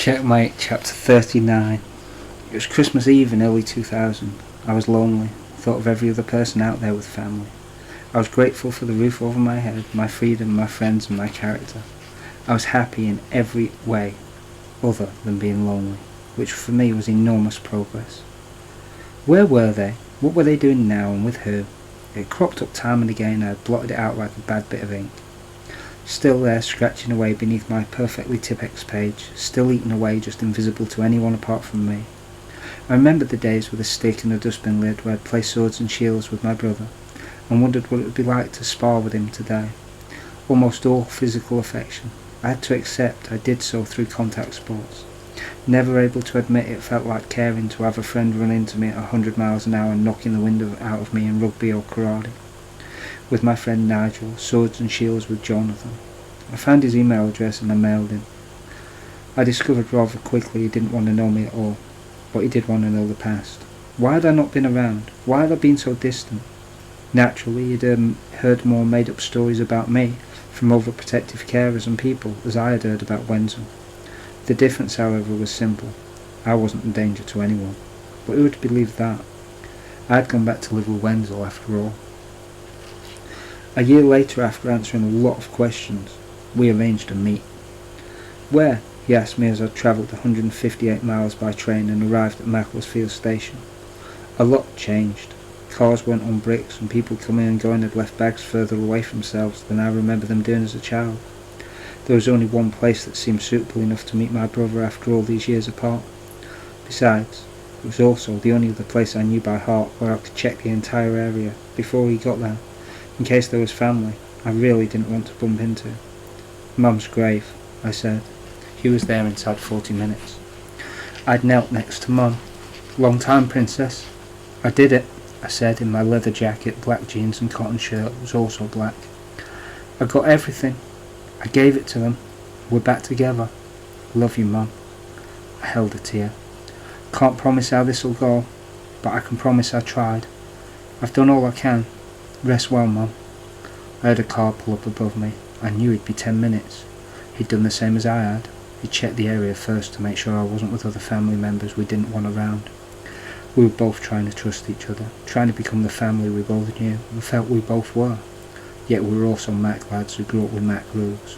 Checkmate Chapter 39. It was Christmas Eve in early 2000. I was lonely, thought of every other person out there with family. I was grateful for the roof over my head, my freedom, my friends and my character. I was happy in every way other than being lonely, which for me was enormous progress. Where were they? What were they doing now, and with who? It cropped up time and again. I had blotted it out like a bad bit of ink. Still there, scratching away beneath my perfectly Tipex page, still eating away, just invisible to anyone apart from me. I remembered the days with a stick and a dustbin lid where I'd play swords and shields with my brother, and wondered what it would be like to spar with him today. Almost all physical affection. I had to accept I did so through contact sports. Never able to admit it felt like caring to have a friend run into me at 100 miles an hour and knocking the wind out of me in rugby or karate. With my friend Nigel, swords and shields with Jonathan. I found his email address and I mailed him. I discovered rather quickly he didn't want to know me at all, but he did want to know the past. Why had I not been around? Why had I been so distant? Naturally, he'd heard more made-up stories about me from overprotective carers and people as I had heard about Wenzel. The difference, however, was simple. I wasn't a danger to anyone. But who would believe that? I had gone back to live with Wenzel after all. A year later, after answering a lot of questions, we arranged a meet. Where? He asked me as I travelled 158 miles by train and arrived at Macclesfield station. A lot changed. Cars weren't on bricks and people coming and going had left bags further away from themselves than I remember them doing as a child. There was only one place that seemed suitable enough to meet my brother after all these years apart. Besides, it was also the only other place I knew by heart where I could check the entire area before he got there, in case there was family I really didn't want to bump into. Mum's grave, I said. He was there inside 40 minutes. I'd knelt next to Mum. Long time, Princess. I did it, I said in my leather jacket, black jeans and cotton shirt was also black. I got everything. I gave it to them. We're back together. Love you, Mum. I held a tear. Can't promise how this'll go, but I can promise I tried. I've done all I can. Rest well, Mum. I heard a car pull up above me. I knew he'd be 10 minutes. He'd done the same as I had. He'd checked the area first to make sure I wasn't with other family members we didn't want around. We were both trying to trust each other, trying to become the family we both knew and felt we both were. Yet we were also Mac lads who grew up with Mac rules.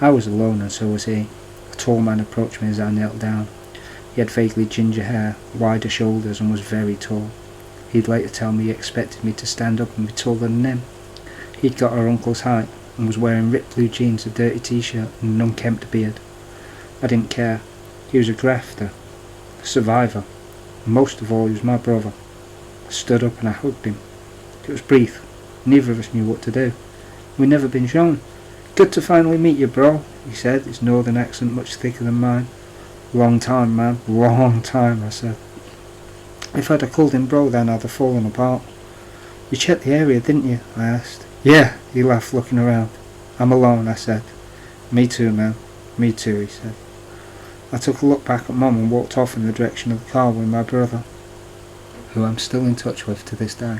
I was alone and so was he. A tall man approached me as I knelt down. He had vaguely ginger hair, wider shoulders and was very tall. He'd later tell me he expected me to stand up and be taller than him. He'd got our uncle's height and was wearing ripped blue jeans, a dirty t-shirt and an unkempt beard. I didn't care. He was a grafter, a survivor, and most of all he was my brother. I stood up and I hugged him. It was brief. Neither of us knew what to do. We'd never been shown. Good to finally meet you, bro, he said, his northern accent much thicker than mine. Long time, man, long time, I said. If I'd have called him bro then I'd have fallen apart. You checked the area, didn't you? I asked. Yeah, he laughed, looking around. I'm alone, I said. Me too, man. Me too, he said. I took a look back at Mum and walked off in the direction of the car with my brother, who I'm still in touch with to this day.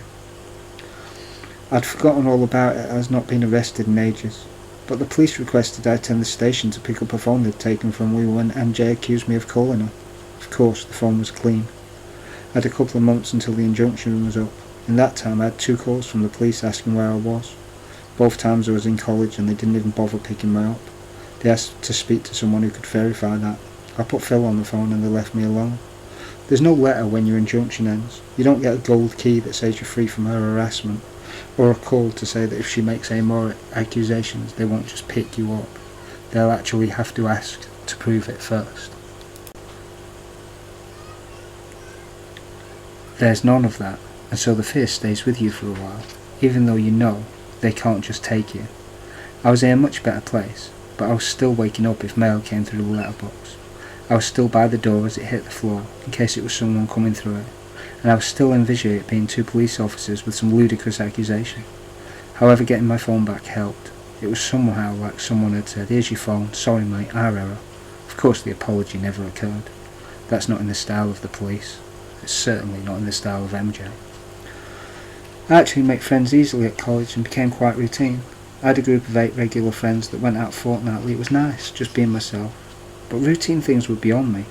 I'd forgotten all about it as not been arrested in ages, but the police requested I attend the station to pick up a phone they'd taken from me when MJ accused me of calling her. Of course, the phone was clean. I had a couple of months until the injunction was up. In that time I had 2 calls from the police asking where I was. Both times I was in college and they didn't even bother picking me up. They asked to speak to someone who could verify that. I put Phil on the phone and they left me alone. There's no letter when your injunction ends. You don't get a gold key that says you're free from her harassment, or a call to say that if she makes any more accusations they won't just pick you up. They'll actually have to ask to prove it first. There's none of that, and so the fear stays with you for a while, even though you know they can't just take you. I was in a much better place, but I was still waking up if mail came through the letterbox. I was still by the door as it hit the floor, in case it was someone coming through it, and I was still envisioning it being 2 police officers with some ludicrous accusation. However, getting my phone back helped. It was somehow like someone had said, "Here's your phone, sorry mate, our error." Of course the apology never occurred. That's not in the style of the police. It's certainly not in the style of MJ. I actually made friends easily at college and became quite routine. I had a group of 8 regular friends that went out fortnightly. It was nice, just being myself. but routine things were beyond me.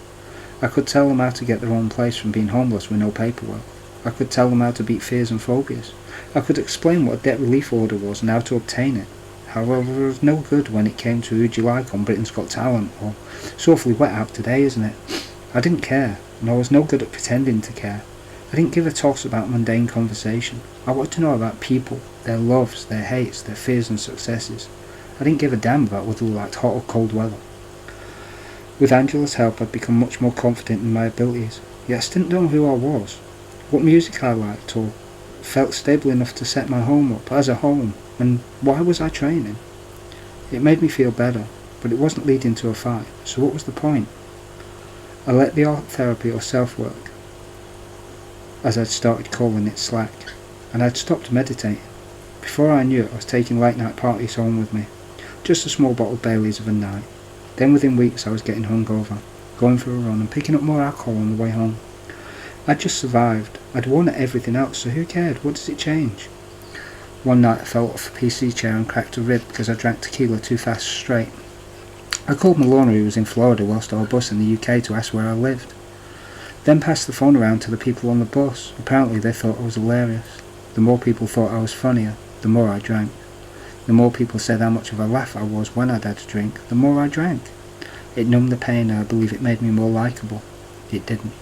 I could tell them how to get their own place from being homeless with no paperwork. I could tell them how to beat fears and phobias. I could explain what a debt relief order was and how to obtain it. However, it was no good when it came to Who'd You Like on Britain's Got Talent, or It's Awfully Wet Out Today, Isn't It? I didn't care, and I was no good at pretending to care. I didn't give a toss about mundane conversation. I wanted to know about people, their loves, their hates, their fears and successes. I didn't give a damn about whether we liked hot or cold weather. With Angela's help, I'd become much more confident in my abilities, yet I still didn't know who I was, what music I liked, or felt stable enough to set my home up as a home, and why was I training? It made me feel better, but it wasn't leading to a fight, so what was the point? I let the art therapy or self-work, as I'd started calling it, slack, and I'd stopped meditating. Before I knew it, I was taking late night parties home with me, just a small bottle of Baileys of a night. Then within weeks I was getting hungover, going for a run and picking up more alcohol on the way home. I'd just survived. I'd won at everything else, so who cared? What does it change? One night I fell off a PC chair and cracked a rib because I drank tequila too fast straight. I called Malona, who was in Florida whilst I was busing the UK, to ask where I lived. Then passed the phone around to the people on the bus. Apparently they thought I was hilarious. The more people thought I was funnier, the more I drank. The more people said how much of a laugh I was when I'd had a drink, the more I drank. It numbed the pain and I believe it made me more likeable. It didn't.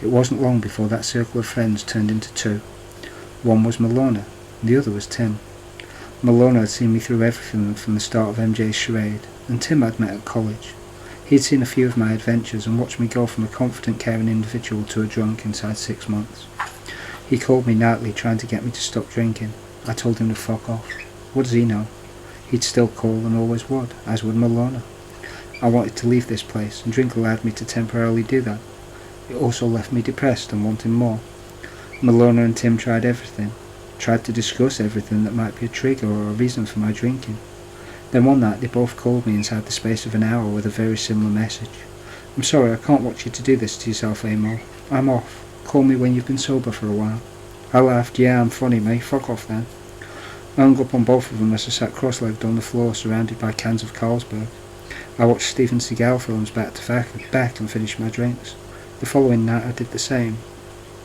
It wasn't long before that circle of friends turned into two. One was Malona, and the other was Tim. Malona had seen me through everything from the start of MJ's charade, and Tim I'd met at college. He'd seen a few of my adventures and watched me go from a confident, caring individual to a drunk inside 6 months. He called me nightly trying to get me to stop drinking. I told him to fuck off. What does he know? He'd still call and always would, as would Malona. I wanted to leave this place, and drink allowed me to temporarily do that. It also left me depressed and wanting more. Malona and Tim tried everything, tried to discuss everything that might be a trigger or a reason for my drinking. Then one night they both called me inside the space of an hour with a very similar message. I'm sorry, I can't want you to do this to yourself, Amo. I'm off. Call me when you've been sober for a while. I laughed. Yeah, I'm funny, mate. Fuck off then. I hung up on both of them as I sat cross-legged on the floor surrounded by cans of Carlsberg. I watched Steven Seagal films back to back and finished my drinks. The following night I did the same.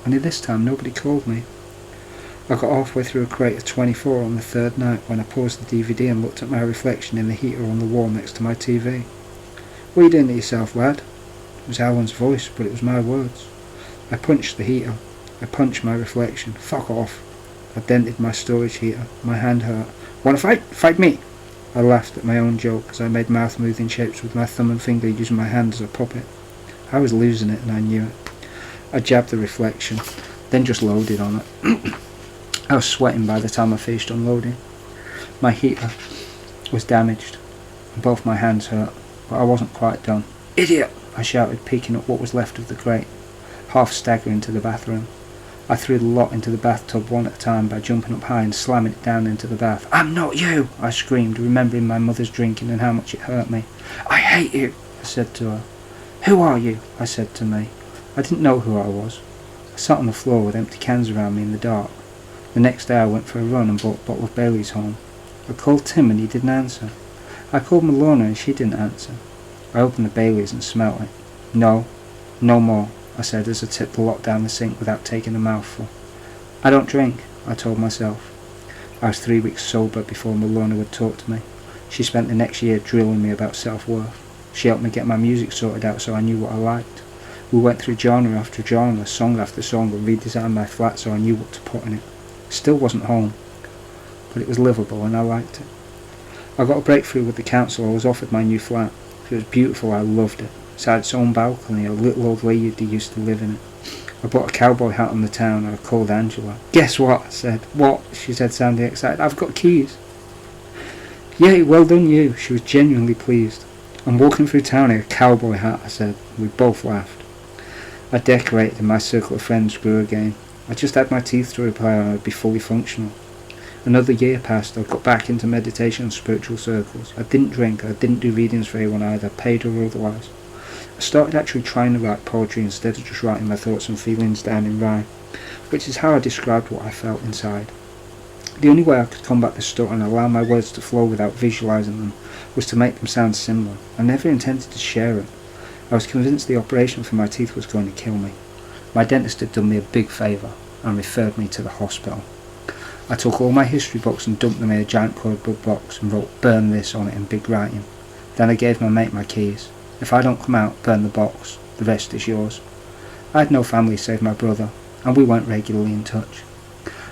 Only this time nobody called me. I got halfway through a crate of 24 on the third night when I paused the DVD and looked at my reflection in the heater on the wall next to my TV. What are you doing to yourself, lad? It was Alan's voice, but it was my words. I punched the heater. I punched my reflection. Fuck off. I dented my storage heater. My hand hurt. Want to fight? Fight me! I laughed at my own joke as I made mouth-moving shapes with my thumb and finger using my hand as a puppet. I was losing it and I knew it. I jabbed the reflection, then just loaded on it. I was sweating by the time I finished unloading. My heater was damaged, and both my hands hurt, but I wasn't quite done. Idiot! I shouted, picking up what was left of the crate, half staggering to the bathroom. I threw the lot into the bathtub one at a time by jumping up high and slamming it down into the bath. I'm not you! I screamed, remembering my mother's drinking and how much it hurt me. I hate you! I said to her. Who are you? I said to me. I didn't know who I was. I sat on the floor with empty cans around me in the dark. The next day I went for a run and brought a bottle of Baileys home. I called Tim and he didn't answer. I called Malona and she didn't answer. I opened the Baileys and smelt it. No, no more, I said as I tipped the lot down the sink without taking a mouthful. I don't drink, I told myself. I was 3 weeks sober before Malona would talk to me. She spent the next year drilling me about self-worth. She helped me get my music sorted out so I knew what I liked. We went through genre after genre, song after song, and redesigned my flat so I knew what to put in it. Still wasn't home, but it was livable and I liked it. I got a breakthrough with the council. I was offered my new flat. It was beautiful, I loved it. It had its own balcony, a little old lady used to live in it. I bought a cowboy hat on the town and I called Angela. Guess what? I said. What? She said, sounding excited. I've got keys. Yay, well done you. She was genuinely pleased. I'm walking through town in a cowboy hat, I said. We both laughed. I decorated and my circle of friends grew again. I just had my teeth to repair and I'd be fully functional. Another year passed. I got back into meditation and spiritual circles. I didn't drink. I didn't do readings for anyone either, paid or otherwise. I started actually trying to write poetry instead of just writing my thoughts and feelings down in rhyme, which is how I described what I felt inside. The only way I could combat this stutter and allow my words to flow without visualising them was to make them sound similar. I never intended to share it. I was convinced the operation for my teeth was going to kill me. My dentist had done me a big favour and referred me to the hospital. I took all my history books and dumped them in a giant cardboard box and wrote "burn this" on it in big writing. Then I gave my mate my keys. If I don't come out, burn the box. The rest is yours. I had no family save my brother, and we weren't regularly in touch.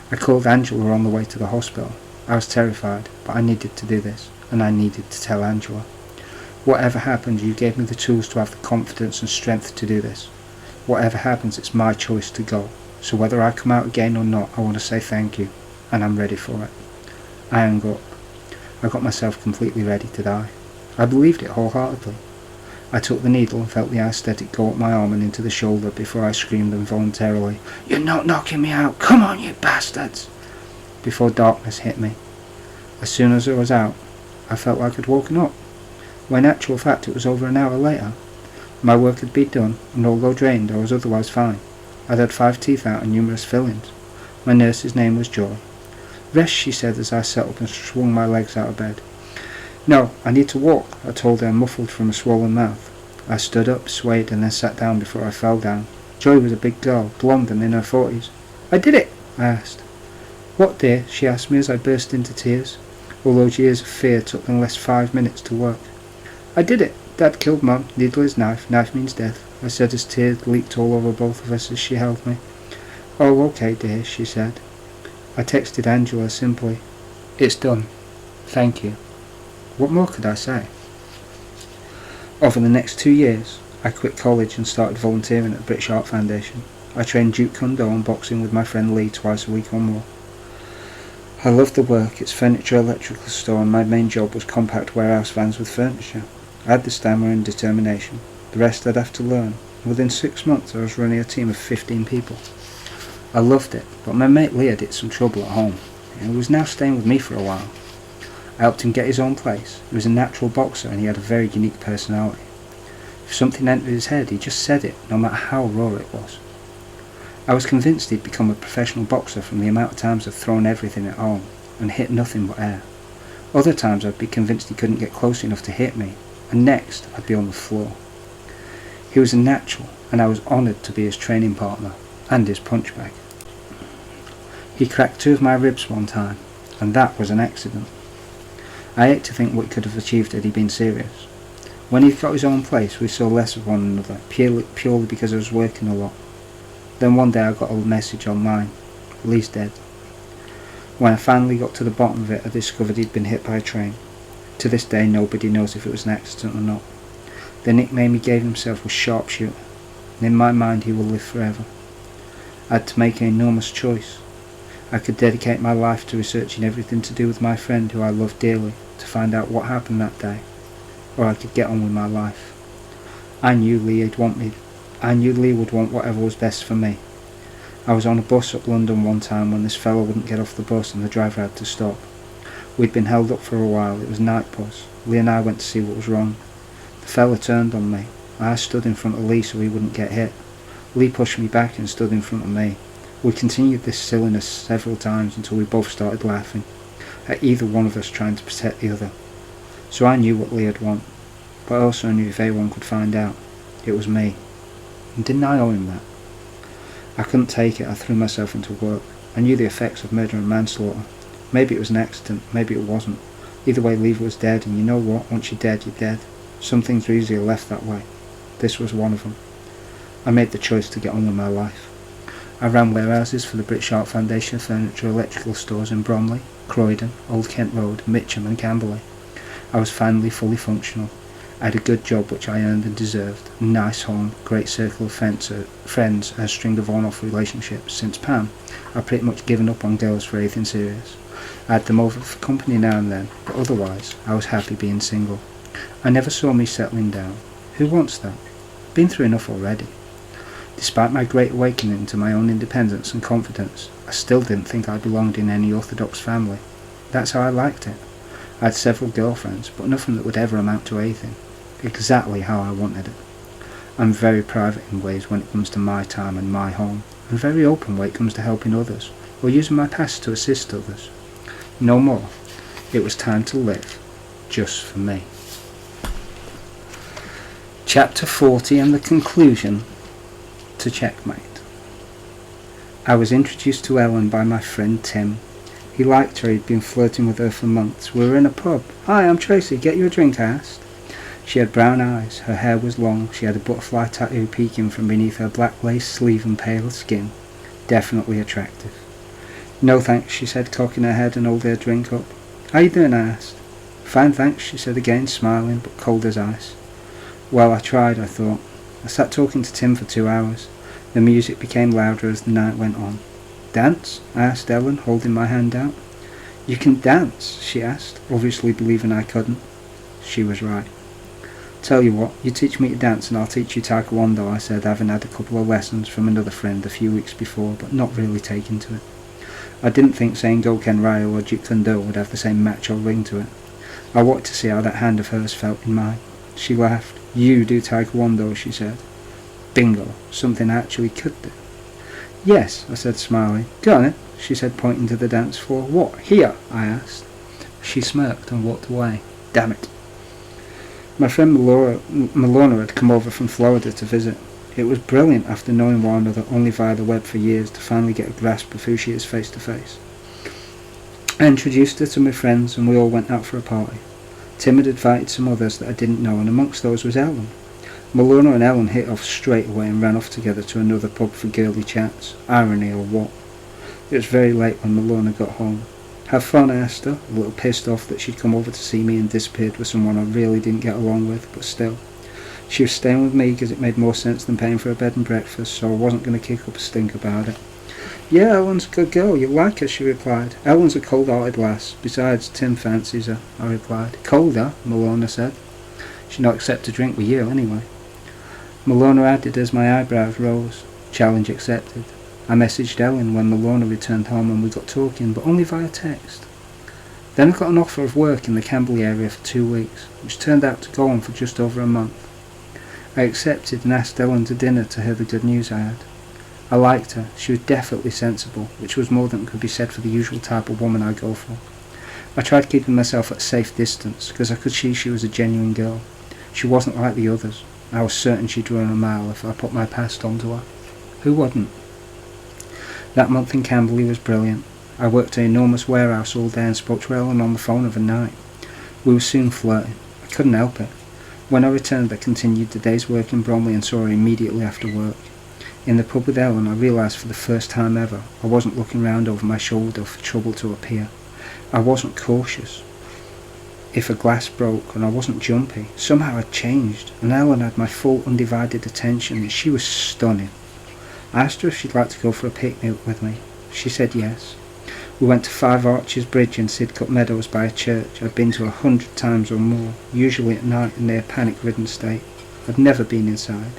I called Angela on the way to the hospital. I was terrified, but I needed to do this, and I needed to tell Angela. Whatever happened, you gave me the tools to have the confidence and strength to do this. Whatever happens, it's my choice to go. So whether I come out again or not, I want to say thank you, and I'm ready for it. I hung up. I got myself completely ready to die. I believed it wholeheartedly. I took the needle and felt the anaesthetic go up my arm and into the shoulder before I screamed involuntarily, "You're not knocking me out! Come on, you bastards!" before darkness hit me. As soon as I was out, I felt like I'd woken up, when in actual fact it was over an hour later. My work had been done, and although drained, I was otherwise fine. I'd had 5 teeth out and numerous fillings. My nurse's name was Joy. "Rest," she said as I sat up and swung my legs out of bed. "No, I need to walk," I told her, muffled from a swollen mouth. I stood up, swayed, and then sat down before I fell down. Joy was a big girl, blonde and in her 40s. "I did it," I asked. "What, dear?" she asked me as I burst into tears. All those years of fear took them less 5 minutes to work. "I did it. Dad killed Mum. Needle is knife. Knife means death," I said as tears leaked all over both of us as she held me. "Oh, okay, dear," she said. I texted Angela simply, "It's done. Thank you." What more could I say? Over the next 2 years, I quit college and started volunteering at the British Art Foundation. I trained Jeet Kune Do and boxing with my friend Lee twice a week or more. I loved the work. It's furniture electrical store, and my main job was compact warehouse vans with furniture. I had the stamina and determination. The rest I'd have to learn. Within 6 months I was running a team of 15 people. I loved it, but my mate Lee had some trouble at home, and he was now staying with me for a while. I helped him get his own place. He was a natural boxer and he had a very unique personality. If something entered his head, he just said it, no matter how raw it was. I was convinced he'd become a professional boxer from the amount of times I'd thrown everything at home and hit nothing but air. Other times I'd be convinced he couldn't get close enough to hit me, and next I'd be on the floor. He was a natural, and I was honoured to be his training partner and his punch bag. He cracked 2 of my ribs one time, and that was an accident. I hate to think what he could have achieved had he been serious. When he got his own place, we saw less of one another, purely because I was working a lot. Then one day I got a message online, "Lee's dead." When I finally got to the bottom of it, I discovered he'd been hit by a train. To this day, nobody knows if it was an accident or not. The nickname he gave himself was Sharpshooter, and in my mind he will live forever. I had to make an enormous choice. I could dedicate my life to researching everything to do with my friend who I loved dearly, to find out what happened that day, or I could get on with my life. I knew Lee would want whatever was best for me. I was on a bus up London one time when this fellow wouldn't get off the bus and the driver had to stop. We'd been held up for a while. It was night bus. Lee and I went to see what was wrong. The fella turned on me. I stood in front of Lee so he wouldn't get hit. Lee pushed me back and stood in front of me. We continued this silliness several times until we both started laughing, at either one of us trying to protect the other. So I knew what Lee had want, but I also knew if anyone could find out, it was me. And didn't I owe him that? I couldn't take it. I threw myself into work. I knew the effects of murder and manslaughter. Maybe it was an accident, maybe it wasn't. Either way, Lee was dead, and you know what? Once you're dead, you're dead. Some things are easier left that way. This was one of them. I made the choice to get on with my life. I ran warehouses for the British Art Foundation furniture electrical stores in Bromley, Croydon, Old Kent Road, Mitcham and Camberley. I was finally fully functional. I had a good job which I earned and deserved, a nice home, great circle of friends, and a string of on-off relationships. Since Pam, I've pretty much given up on girls for anything serious. I had them over for company now and then, but otherwise I was happy being single. I never saw me settling down. Who wants that? I've been through enough already. Despite my great awakening to my own independence and confidence, I still didn't think I belonged in any orthodox family. That's how I liked it. I had several girlfriends, but nothing that would ever amount to anything. Exactly how I wanted it. I'm very private in ways when it comes to my time and my home, and very open when it comes to helping others, or using my past to assist others. No more. It was time to live, just for me. Chapter 40 and the conclusion to Checkmate. I was introduced to Ellen by my friend Tim. He liked her, he'd been flirting with her for months. We were in a pub. "Hi, I'm Tracy, get you a drink?" I asked. She had brown eyes, her hair was long, she had a butterfly tattoo peeking from beneath her black lace sleeve and pale skin. Definitely attractive. "No thanks," she said, cocking her head and holding her drink up. "How you doing?" I asked. "Fine, thanks," she said again, smiling, but cold as ice. Well, I tried, I thought. I sat talking to Tim for 2 hours. The music became louder as the night went on. "Dance?" I asked Ellen, holding my hand out. "You can dance?" she asked, obviously believing I couldn't. She was right. "Tell you what, you teach me to dance and I'll teach you taekwondo," I said, having had a couple of lessons from another friend a few weeks before, but not really taken to it. I didn't think saying Goken Ryo or Jeet Kune Do would have the same macho ring to it. I wanted to see how that hand of hers felt in mine. She laughed. "You do taekwondo," she said. Bingo, something I actually could do. "Yes," I said, smiling. "Go on then," she said, pointing to the dance floor. "What, here?" I asked. She smirked and walked away. Damn it. My friend Malona had come over from Florida to visit. It was brilliant, after knowing one another only via the web for years, to finally get a grasp of who she is face to face. I introduced her to my friends and we all went out for a party. Tim had invited some others that I didn't know, and amongst those was Ellen. Malona and Ellen hit off straight away and ran off together to another pub for girly chats. Irony or what? It was very late when Malona got home. "Have fun?" I asked her, a little pissed off that she'd come over to see me and disappeared with someone I really didn't get along with, but still. She was staying with me because it made more sense than paying for a bed and breakfast, so I wasn't going to kick up a stink about it. "Yeah, Ellen's a good girl, you'll like her," she replied. "Ellen's a cold-hearted lass. Besides, Tim fancies her," I replied. "Colder?" Malona said. "She'd not accept a drink with you, anyway." Malona added as my eyebrows rose. Challenge accepted. I messaged Ellen when Malona returned home and we got talking, but only via text. Then I got an offer of work in the Camberley area for 2 weeks, which turned out to go on for just over a month. I accepted and asked Ellen to dinner to hear the good news I had. I liked her. She was definitely sensible, which was more than could be said for the usual type of woman I go for. I tried keeping myself at a safe distance, because I could see she was a genuine girl. She wasn't like the others. I was certain she'd run a mile if I put my past onto her. Who wouldn't? That month in Camberley was brilliant. I worked an enormous warehouse all day and spoke to Ellen on the phone overnight. We were soon flirting. I couldn't help it. When I returned, I continued the day's work in Bromley and saw her immediately after work. In the pub with Ellen, I realised for the first time ever I wasn't looking round over my shoulder for trouble to appear. I wasn't cautious if a glass broke, and I wasn't jumpy. Somehow I'd changed, and Ellen had my full undivided attention, and she was stunning. I asked her if she'd like to go for a picnic with me. She said yes. We went to 5 Arches Bridge in Sidcup Meadows by a church I'd been to 100 times or more, usually at night in their panic-ridden state. I'd never been inside.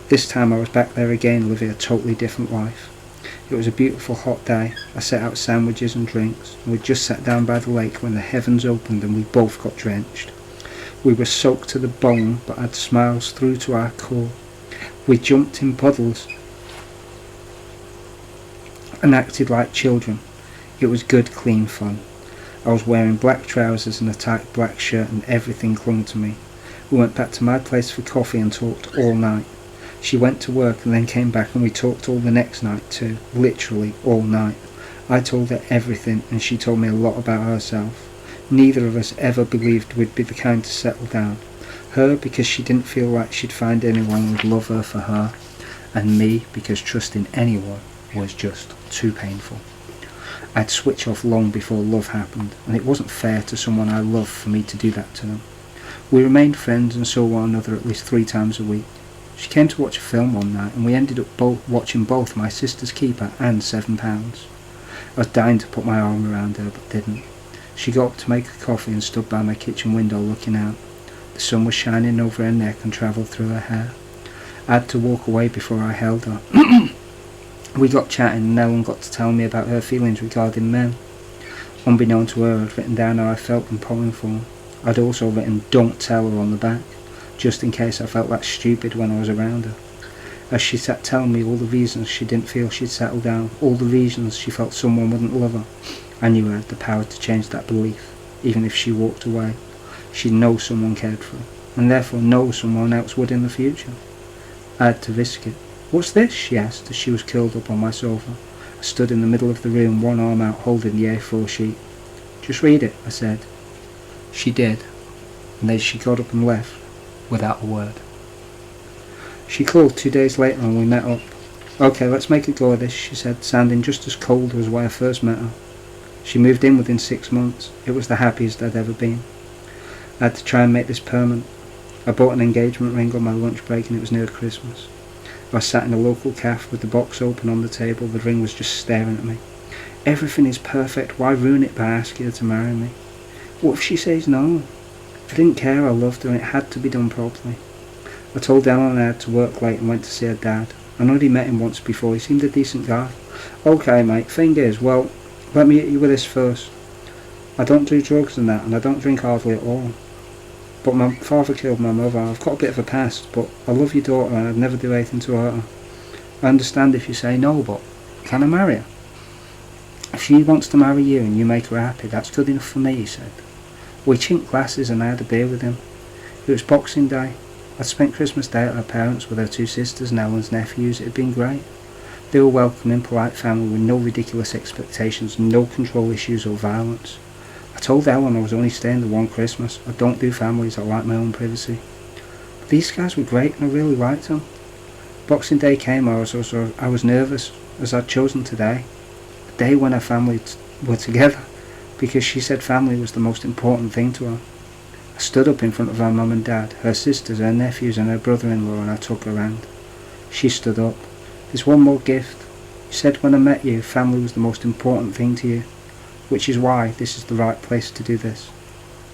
This time I was back there again, living a totally different life. It was a beautiful hot day. I set out sandwiches and drinks, and we'd just sat down by the lake when the heavens opened and we both got drenched. We were soaked to the bone, but had smiles through to our core. We jumped in puddles and acted like children. It was good, clean fun. I was wearing black trousers and a tight black shirt, and everything clung to me. We went back to my place for coffee and talked all night. She went to work and then came back, and we talked all the next night too, literally all night. I told her everything and she told me a lot about herself. Neither of us ever believed we'd be the kind to settle down. Her because she didn't feel like she'd find anyone who'd love her for her, and me because trusting anyone was just too painful. I'd switch off long before love happened, and it wasn't fair to someone I loved for me to do that to them. We remained friends and saw one another at least 3 times a week. She came to watch a film one night, and we ended up watching both My Sister's Keeper and £7. I was dying to put my arm around her, but didn't. She got up to make a coffee and stood by my kitchen window looking out. The sun was shining over her neck and travelled through her hair. I had to walk away before I held her. We got chatting, and Ellen got to tell me about her feelings regarding men. Unbeknown to her, I'd written down how I felt in poem form. I'd also written "Don't tell her" on the back, just in case I felt like stupid when I was around her. As she sat telling me all the reasons she didn't feel she'd settle down, all the reasons she felt someone wouldn't love her, I knew I had the power to change that belief. Even if she walked away, she'd know someone cared for her, and therefore know someone else would in the future. I had to risk it. "What's this?" she asked as she was curled up on my sofa. I stood in the middle of the room, one arm out, holding the A4 sheet. "Just read it," I said. She did, and then she got up and left, without a word. She called 2 days later and we met up. "Okay, let's make a go of this," she said, sounding just as cold as when I first met her. She moved in within 6 months. It was the happiest I'd ever been. I had to try and make this permanent. I bought an engagement ring on my lunch break and it was near Christmas. I was sat in a local cafe with the box open on the table. The ring was just staring at me. "Everything is perfect. Why ruin it by asking her to marry me? What if she says no?" I didn't care. I loved her and it had to be done properly. I told Ellen I had to work late and went to see her dad. I'd already met him once before. He seemed a decent guy. "Okay, mate, thing is, well, let me hit you with this first. I don't do drugs and that, and I don't drink hardly at all. But my father killed my mother. I've got a bit of a past, but I love your daughter and I'd never do anything to hurt her. I understand if you say no, but can I marry her? If she wants to marry you and you make her happy, that's good enough for me," he said. We chinked glasses and I had a beer with him. It was Boxing Day. I'd spent Christmas Day at her parents' with her 2 sisters and Ellen's nephews. It had been great. They were welcoming, polite family with no ridiculous expectations, no control issues or violence. I told Ellen I was only staying the one Christmas. I don't do families, I like my own privacy. But these guys were great and I really liked them. Boxing Day came, I was nervous, as I'd chosen today. The day when our families were together, because she said family was the most important thing to her. I stood up in front of her mum and dad, her sisters, her nephews and her brother-in-law, and I took her round. She stood up. "There's one more gift. You said when I met you, family was the most important thing to you, which is why this is the right place to do this."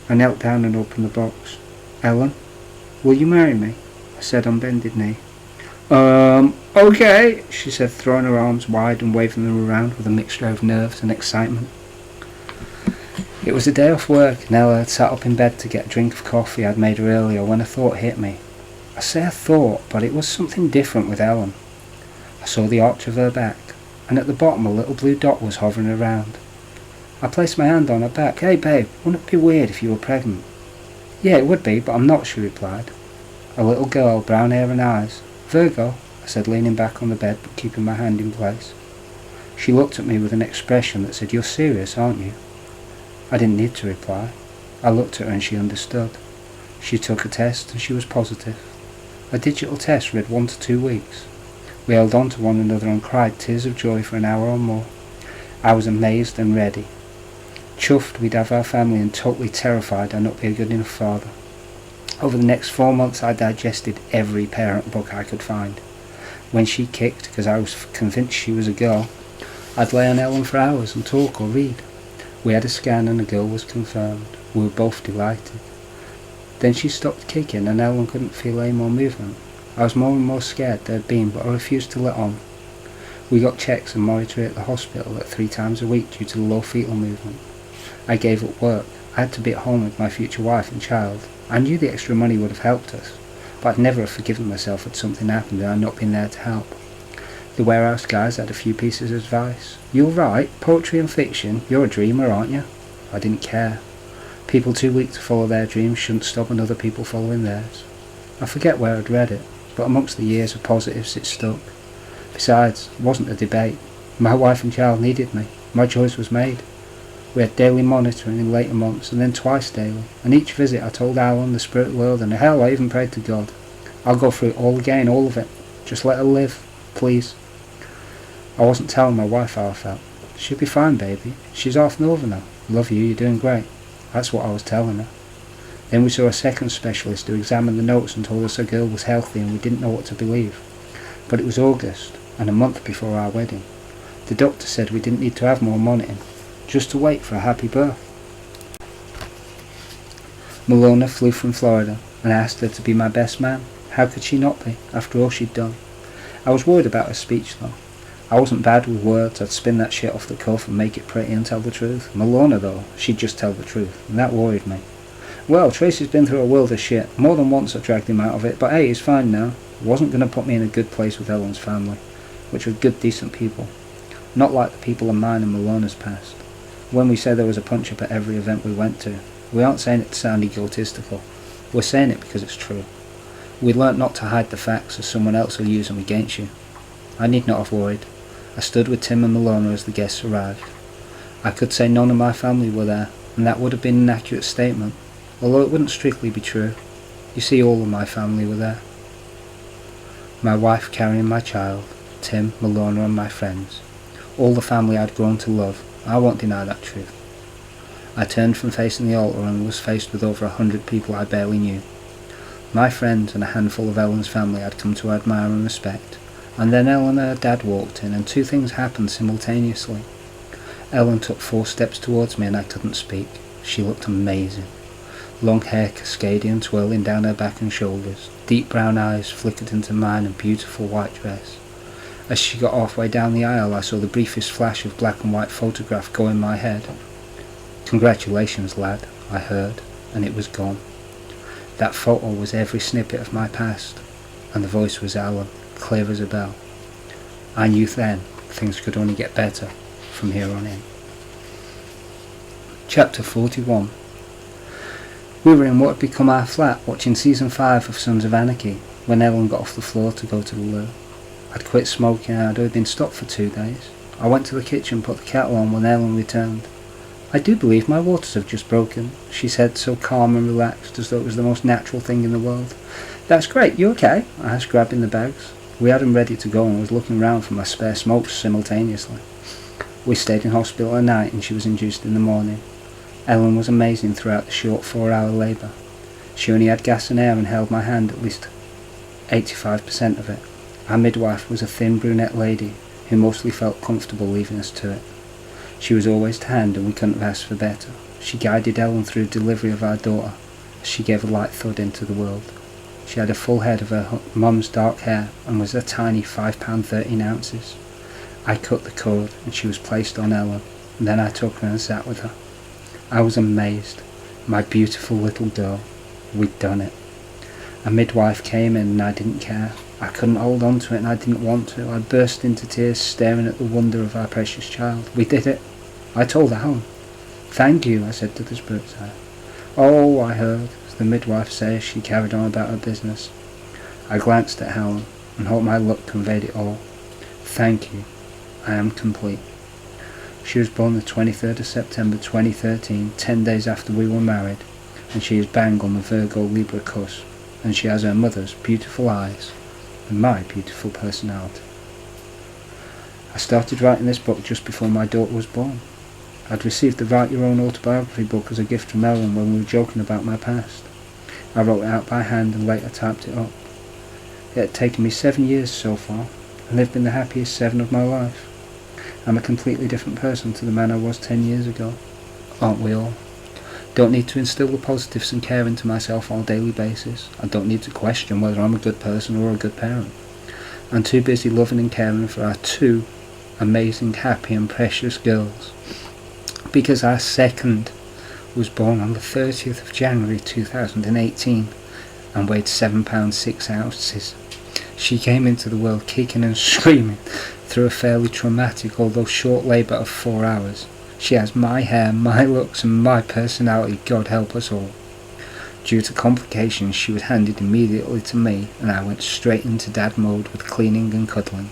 I knelt down and opened the box. "Ellen, will you marry me?" I said on bended knee. Okay," she said, throwing her arms wide and waving them around with a mixture of nerves and excitement. It was a day off work and Ella had sat up in bed to get a drink of coffee I'd made her earlier when a thought hit me. I say a thought, but it was something different with Ellen. I saw the arch of her back, and at the bottom a little blue dot was hovering around. I placed my hand on her back. "Hey babe, wouldn't it be weird if you were pregnant?" "Yeah, it would be, but I'm not," she replied. A little girl, brown hair and eyes. "Virgo," I said, leaning back on the bed but keeping my hand in place. She looked at me with an expression that said, "You're serious, aren't you?" I didn't need to reply. I looked at her and she understood. She took a test and she was positive. A digital test read 1 to 2 weeks. We held on to one another and cried tears of joy for an hour or more. I was amazed and ready. Chuffed we'd have our family and totally terrified I'd not be a good enough father. Over the next 4 months I digested every parent book I could find. When she kicked, because I was convinced she was a girl, I'd lay on Ellen for hours and talk or read. We had a scan and the girl was confirmed. We were both delighted. Then she stopped kicking and Ellen couldn't feel any more movement. I was more and more scared there had been, but I refused to let on. We got checks and monitoring at the hospital at 3 times a week due to the low fetal movement. I gave up work. I had to be at home with my future wife and child. I knew the extra money would have helped us, but I'd never have forgiven myself had something happened and I'd not been there to help. The warehouse guys had a few pieces of advice. "You'll write poetry and fiction. You're a dreamer, aren't you?" I didn't care. People too weak to follow their dreams shouldn't stop other people following theirs. I forget where I'd read it, but amongst the years of positives it stuck. Besides, it wasn't a debate. My wife and child needed me. My choice was made. We had daily monitoring in later months, and then twice daily, and each visit I told Alan, the spirit world, and hell, I even prayed to God. "I'll go through it all again, all of it. Just let her live, please." I wasn't telling my wife how I felt. "She'll be fine, baby. She's half over now. Love you, you're doing great." That's what I was telling her. Then we saw a second specialist who examined the notes and told us her girl was healthy and we didn't know what to believe. But it was August, and a month before our wedding. The doctor said we didn't need to have more monitoring, just to wait for a happy birth. Malona flew from Florida, and I asked her to be my best man. How could she not be, after all she'd done? I was worried about her speech though. I wasn't bad with words. I'd spin that shit off the cuff and make it pretty and tell the truth. Malona though, she'd just tell the truth, and that worried me. "Well, Tracy's been through a world of shit. More than once I dragged him out of it, but hey, he's fine now." It wasn't going to put me in a good place with Ellen's family, which were good, decent people. Not like the people in mine and Malona's past. When we say there was a punch-up at every event we went to, we aren't saying it to sound egotistical. We're saying it because it's true. We learnt not to hide the facts, or someone else will use them against you. I need not have worried. I stood with Tim and Malona as the guests arrived. I could say none of my family were there, and that would have been an accurate statement, although it wouldn't strictly be true. You see, all of my family were there. My wife carrying my child, Tim, Malona and my friends. All the family I'd grown to love. I won't deny that truth. I turned from facing the altar and was faced with over 100 people I barely knew. My friends and a handful of Ellen's family I'd come to admire and respect, and then Ellen and her dad walked in, and two things happened simultaneously. Ellen took 4 steps towards me and I couldn't speak. She looked amazing. Long hair cascading and twirling down her back and shoulders, deep brown eyes flickered into mine, and beautiful white dress. As she got halfway down the aisle, I saw the briefest flash of black and white photograph go in my head. "Congratulations, lad," I heard, and it was gone. That photo was every snippet of my past, and the voice was Ellen, clear as a bell. I knew then things could only get better from here on in. Chapter 41. We were in what had become our flat, watching season 5 of Sons of Anarchy, when Ellen got off the floor to go to the loo. I'd quit smoking and I'd only been stopped for 2 days. I went to the kitchen and put the kettle on when Ellen returned. "I do believe my waters have just broken," she said, so calm and relaxed, as though it was the most natural thing in the world. "That's great, you okay?" I asked, grabbing the bags. We had them ready to go and was looking round for my spare smokes simultaneously. We stayed in hospital at night and she was induced in the morning. Ellen was amazing throughout the short 4-hour labour. She only had gas and air and held my hand at least 85% of it. Our midwife was a thin brunette lady who mostly felt comfortable leaving us to it. She was always to hand and we couldn't have asked for better. She guided Ellen through delivery of our daughter as she gave a light thud into the world. She had a full head of her mum's dark hair and was a tiny 5 pound 13 ounces. I cut the cord and she was placed on Ellen, and then I took her and sat with her. I was amazed. My beautiful little girl. We'd done it. A midwife came in and I didn't care. I couldn't hold on to it and I didn't want to. I burst into tears staring at the wonder of our precious child. We did it. I told Ellen. "Thank you," I said to the spirit side. "Oh," I heard the midwife say as she carried on about her business. I glanced at Helen and hoped my look conveyed it all. "Thank you. I am complete." She was born the 23rd of September 2013, 10 days after we were married, and she is bang on the Virgo Libra cusp, and she has her mother's beautiful eyes and my beautiful personality. I started writing this book just before my daughter was born. I'd received the Write Your Own Autobiography book as a gift from Ellen when we were joking about my past. I wrote it out by hand and later typed it up. It had taken me 7 years so far, and they've been the happiest 7 of my life. I'm a completely different person to the man I was 10 years ago. Aren't we all? Don't need to instill the positives and care into myself on a daily basis. I don't need to question whether I'm a good person or a good parent. I'm too busy loving and caring for our 2 amazing, happy and precious girls. Because our second was born on the 30th of January 2018 and weighed 7 pounds 6 ounces. She came into the world kicking and screaming through a fairly traumatic, although short labour of 4 hours. She has my hair, my looks and my personality, God help us all. Due to complications, she was handed immediately to me and I went straight into dad mode with cleaning and cuddling.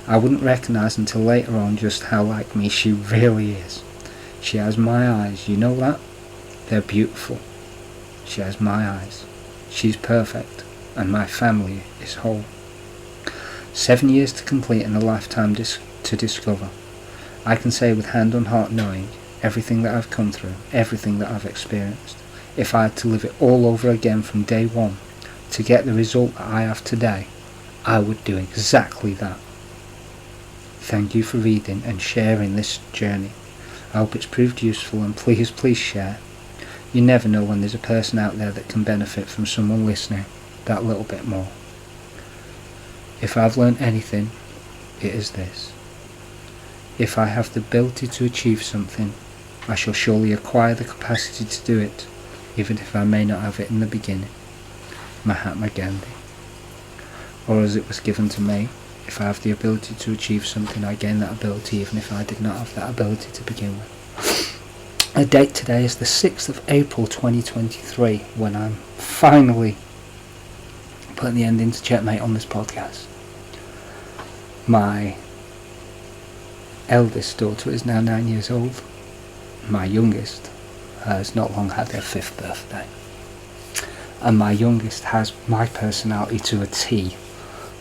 I wouldn't recognise until later on just how like me she really is. She has my eyes, you know that? They're beautiful. She has my eyes. She's perfect, and my family is whole. 7 years to complete and a lifetime to discover. I can say with hand on heart knowing everything that I've come through, everything that I've experienced. If I had to live it all over again from day one to get the result that I have today, I would do exactly that. Thank you for reading and sharing this journey. I hope it's proved useful and please share. You never know when there's a person out there that can benefit from someone listening that little bit more. If I've learned anything, it is this. If I have the ability to achieve something, I shall surely acquire the capacity to do it, even if I may not have it in the beginning. Mahatma Gandhi. Or as it was given to me, if I have the ability to achieve something, I gain that ability even if I did not have that ability to begin with. The date today is the 6th of April 2023, when I'm finally putting the ending to Checkmate on this podcast. My eldest daughter is now 9 years old. My youngest has not long had their 5th birthday. And my youngest has my personality to a T.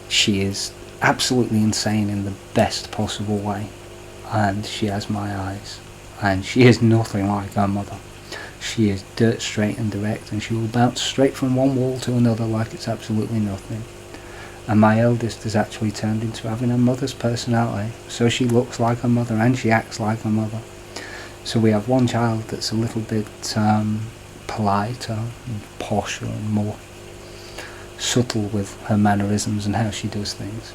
She is absolutely insane in the best possible way. And she has my eyes. And she is nothing like her mother. She is dirt straight and direct, and she will bounce straight from one wall to another like it's absolutely nothing. And my eldest has actually turned into having her mother's personality, so she looks like her mother and she acts like her mother. So we have one child that's a little bit politer and posher and more subtle with her mannerisms and how she does things.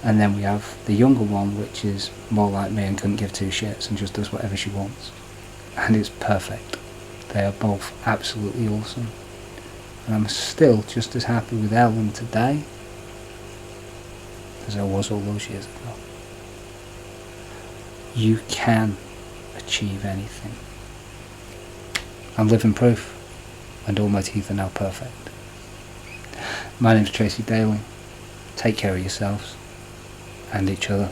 And then we have the younger one, which is more like me and couldn't give two shits and just does whatever she wants. And it's perfect. They are both absolutely awesome. And I'm still just as happy with Ellen today as I was all those years ago. You can achieve anything. I'm living proof, and all my teeth are now perfect. My name's Tracie Daily. Take care of yourselves and each other.